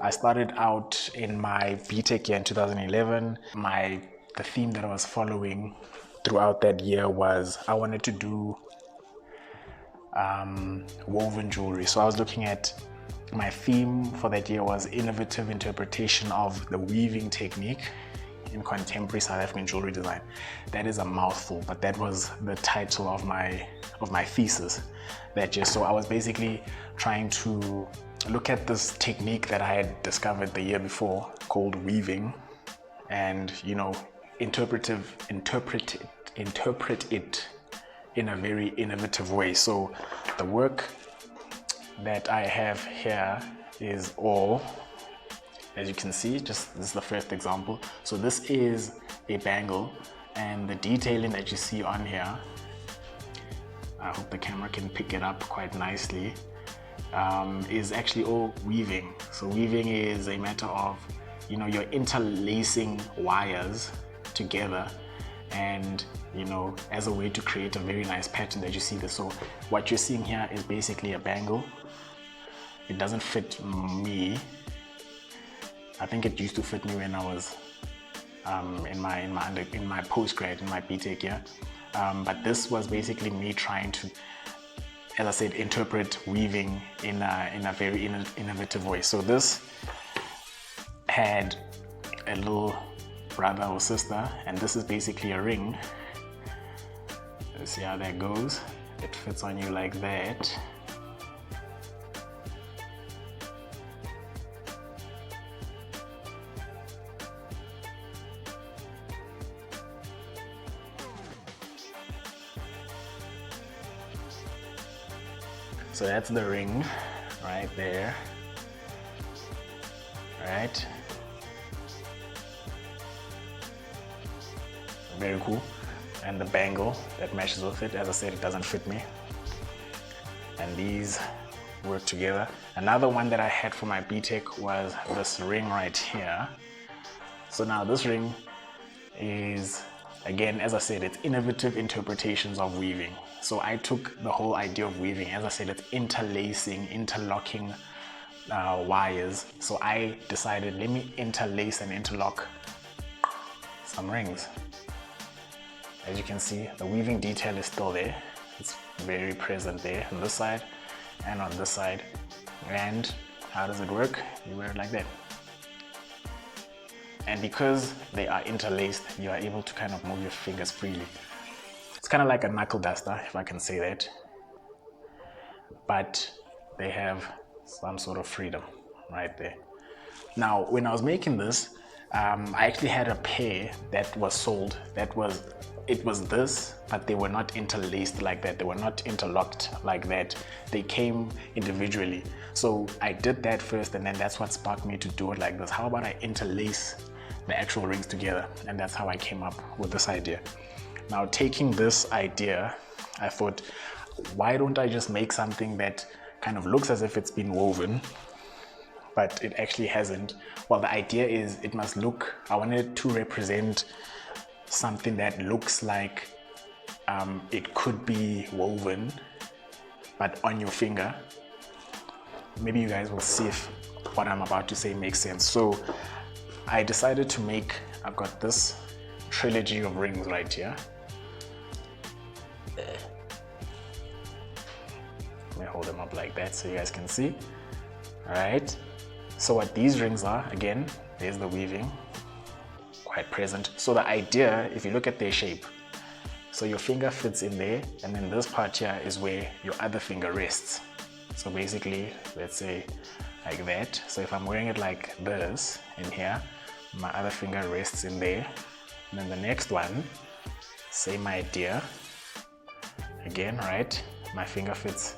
I started out in my BTech year in 2011. The theme that I was following throughout that year was I wanted to do woven jewelry. So I was looking at my theme for that year was innovative interpretation of the weaving technique in contemporary South African jewelry design. That is a mouthful, but that was the title of my thesis that year. So I was basically trying to look at this technique that I had discovered the year before called weaving, and interpret it in a very innovative way. So the work that I have here is all, as you can see, this is the first example. So this is a bangle, and the detailing that you see on here, I hope the camera can pick it up quite nicely, is actually all weaving. So weaving is a matter of, you're interlacing wires together, and as a way to create a very nice pattern that you see there. So what you're seeing here is basically a bangle. It doesn't fit me. I think it used to fit me when I was in my postgrad, in my BTech year. But this was basically me trying to, as I said, interpret weaving in a very innovative way. So this had a little brother or sister, and this is basically a ring. Let's see how that goes. It fits on you like that. So that's the ring right there, right? Very cool. And the bangle that matches with it, as I said, it doesn't fit me. And these work together. Another one that I had for my BTech was this ring right here. So now this ring is, again, as I said, it's innovative interpretations of weaving. So I took the whole idea of weaving, as I said, it's interlacing, interlocking wires. So I decided, let me interlace and interlock some rings. As you can see, the weaving detail is still there. It's very present there on this side and on this side. And how does it work? You wear it like that. And because they are interlaced, you are able to kind of move your fingers freely. It's kind of like a knuckle duster, if I can say that. But they have some sort of freedom right there. Now, when I was making this, I actually had a pair that was sold it was this, but they were not interlaced like that. They were not interlocked like that. They came individually. So I did that first, and then that's what sparked me to do it like this. How about I interlace the actual rings together? And that's how I came up with this idea. Now, taking this idea, I thought, why don't I just make something that kind of looks as if it's been woven, but it actually hasn't? Well, the idea is it must look, I wanted to represent something that looks like it could be woven, but on your finger. Maybe you guys will see if what I'm about to say makes sense. So I decided to make, I've got this trilogy of rings right here. Let me hold them up like that so you guys can see. All right. So what these rings are, again, there's the weaving, quite present. So the idea, if you look at their shape, so your finger fits in there, and then this part here is where your other finger rests. So basically, let's say like that. So if I'm wearing it like this in here, my other finger rests in there. And then the next one, same idea. Again, right? My finger fits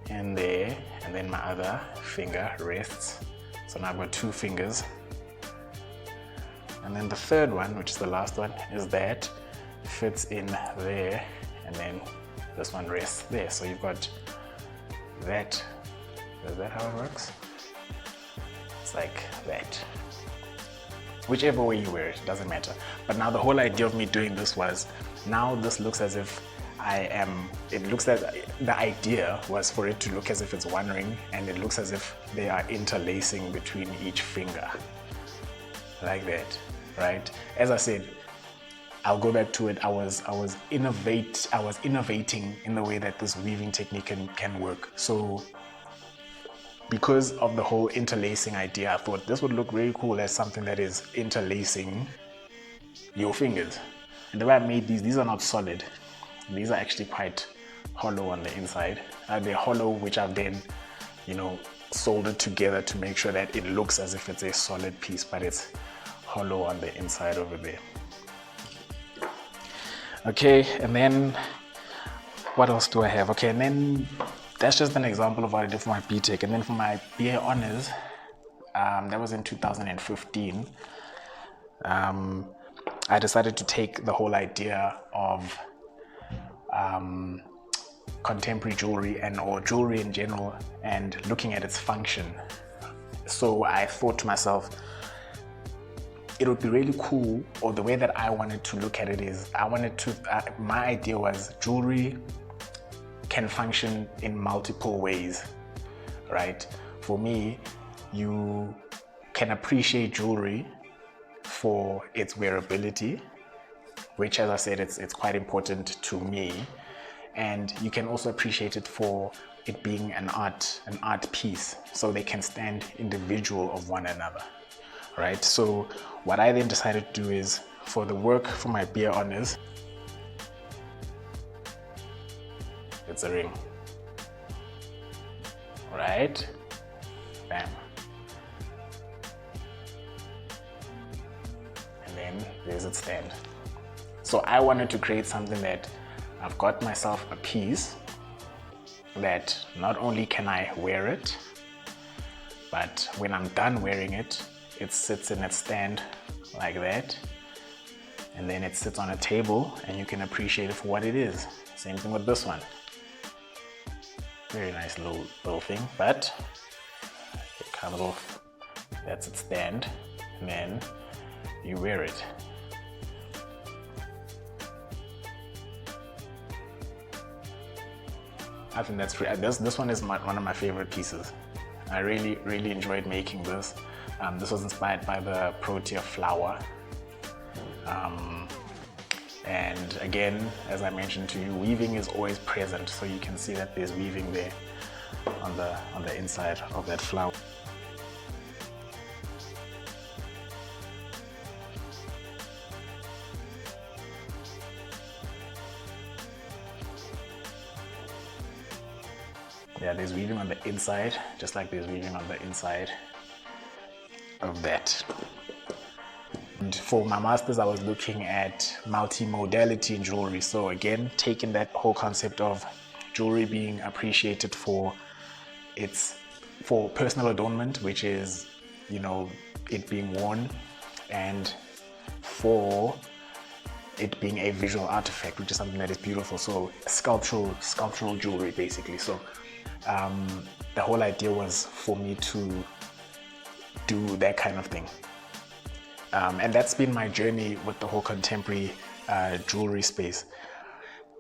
in there, and then my other finger rests. So now I've got two fingers. And then the third one, which is the last one, is that fits in there, and then this one rests there. So you've got that. Is that how it works? It's like that. Whichever way you wear it, doesn't matter. But now the whole idea of me doing this was, now this looks as if it looks like the idea was for it to look as if it's one ring, and it looks as if they are interlacing between each finger, like that, right? As I said, I'll go back to it. I was innovating in the way that this weaving technique can work. So because of the whole interlacing idea, I thought this would look really cool as something that is interlacing your fingers. And the way I made these are not solid. These are actually quite hollow on the inside. They're hollow, which I've then, soldered together to make sure that it looks as if it's a solid piece, but it's hollow on the inside over there. Okay, and then what else do I have? Okay, and then that's just an example of what I did for my BTech. And then for my BA Honors, that was in 2015, I decided to take the whole idea of contemporary jewelry or jewelry in general and looking at its function. So I thought to myself, it would be really cool, or the way that I wanted to look at it is, my idea was jewelry can function in multiple ways, right? For me, you can appreciate jewelry for its wearability, which, as I said, it's quite important to me. And you can also appreciate it for it being an art piece, so they can stand individual of one another, right? So what I then decided to do is, for the work for my BA Honors, it's a ring, right? Bam. And then there's its stand. So I wanted to create something that I've got myself a piece that not only can I wear it, but when I'm done wearing it, it sits in its stand like that, and then it sits on a table and you can appreciate it for what it is. Same thing with this one. Very nice little thing, but it comes off. That's its stand, and then you wear it. I think that's this one is one of my favorite pieces. I really enjoyed making this. This was inspired by the Protea flower. And again, as I mentioned to you, weaving is always present, so you can see that there's weaving there on the inside of that flower. Yeah, there's weaving on the inside, just like there's weaving on the inside of that. And for my master's, I was looking at multimodality in jewelry. So again, taking that whole concept of jewelry being appreciated for personal adornment, which is, it being worn, and for it being a visual artifact, which is something that is beautiful. So sculptural jewelry, basically. So the whole idea was for me to do that kind of thing. And that's been my journey with the whole contemporary jewelry space.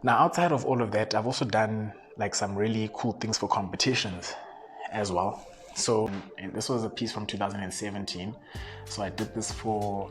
Now, outside of all of that, I've also done like some really cool things for competitions as well. So, and this was a piece from 2017. So I did this for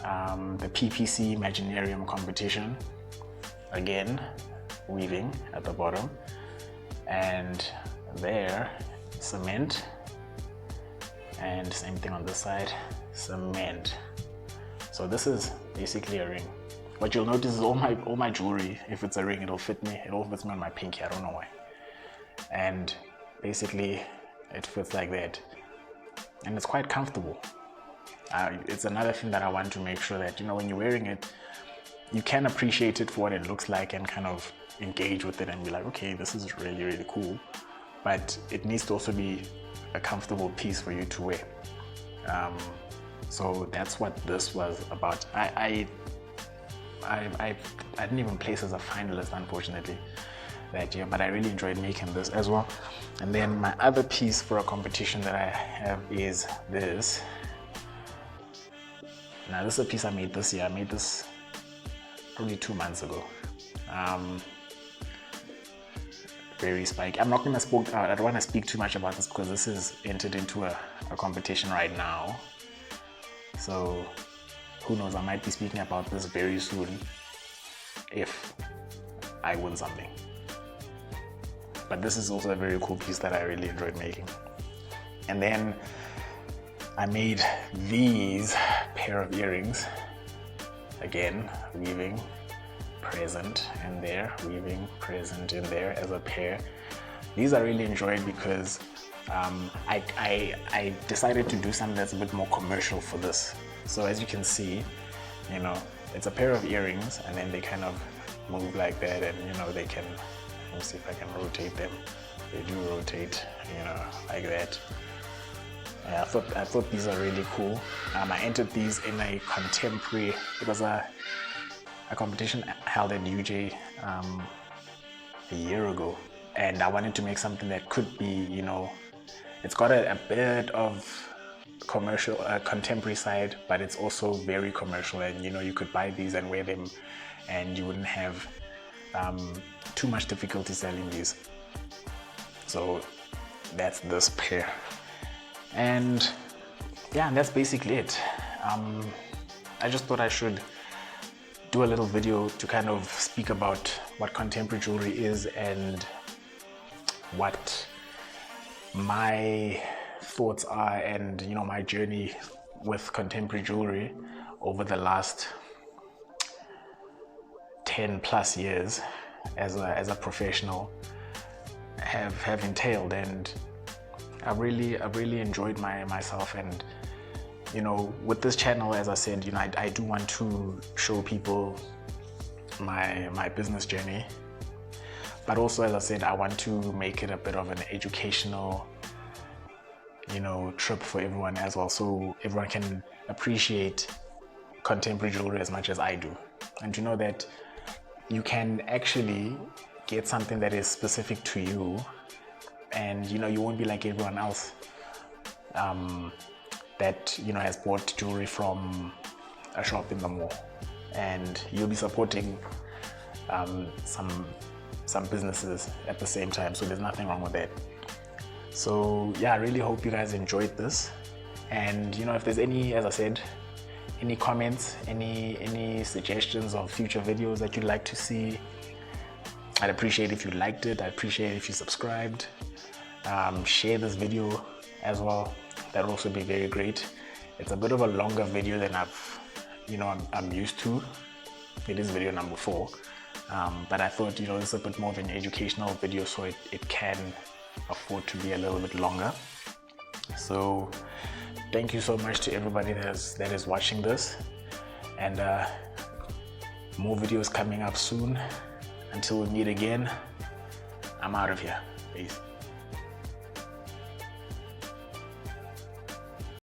the PPC Imaginarium competition. Again, weaving at the bottom. And there, cement. And same thing on this side, cement. So this is basically a ring. What you'll notice is all my jewelry, if it's a ring, it'll fit me. It all fits me on my pinky, I don't know why. And basically it fits like that. And it's quite comfortable. It's another thing that I want to make sure that, when you're wearing it, you can appreciate it for what it looks like and kind of engage with it and be like, okay, this is really cool. But it needs to also be a comfortable piece for you to wear. So that's what this was about. I didn't even place as a finalist, unfortunately, that year, but I really enjoyed making this as well. And then my other piece for a competition that I have is this. Now this is a piece I made this year. I made this probably 2 months ago. very spiky. I'm not gonna speak. I don't want to speak too much about this because this is entered into a competition right now. So who knows? I might be speaking about this very soon if I win something. But this is also a very cool piece that I really enjoyed making. And then I made these pair of earrings. Again, weaving present in there, weaving present in there as a pair. These I really enjoyed because I decided to do something that's a bit more commercial for this. So as you can see, you know, it's a pair of earrings and then they kind of move like that, and you know, they can, let me see if I can rotate them. They do rotate, you know, like that. Yeah, I thought these are really cool. I entered these in a contemporary, it was a competition held at UJ a year ago, and I wanted to make something that could be, you know, it's got a bit of commercial, contemporary side, but it's also very commercial, and you know, you could buy these and wear them and you wouldn't have too much difficulty selling these. So that's this pair, and yeah, and that's basically it. I just thought I should do a little video to kind of speak about what contemporary jewelry is and what my thoughts are, and you know, my journey with contemporary jewelry over the last 10 plus years as a professional have entailed. And I really enjoyed myself. And you know, with this channel, as I said, you know, I do want to show people my business journey, but also, as I said, I want to make it a bit of an educational, you know, trip for everyone as well, so everyone can appreciate contemporary jewelry as much as I do. And you know that you can actually get something that is specific to you, and you know, you won't be like everyone else that, you know, has bought jewelry from a shop in the mall, and you'll be supporting some businesses at the same time. So there's nothing wrong with that. So yeah, I really hope you guys enjoyed this. And you know, if there's any, as I said, any comments, any suggestions of future videos that you'd like to see, I'd appreciate if you liked it. I'd appreciate if you subscribed. Share this video as well. That would also be very great. It's a bit of a longer video than I'm used to. It is video number 4, but I thought, you know, it's a bit more of an educational video, so it can afford to be a little bit longer. So thank you so much to everybody that is watching this, and more videos coming up soon. Until we meet again, I'm out of here. Peace.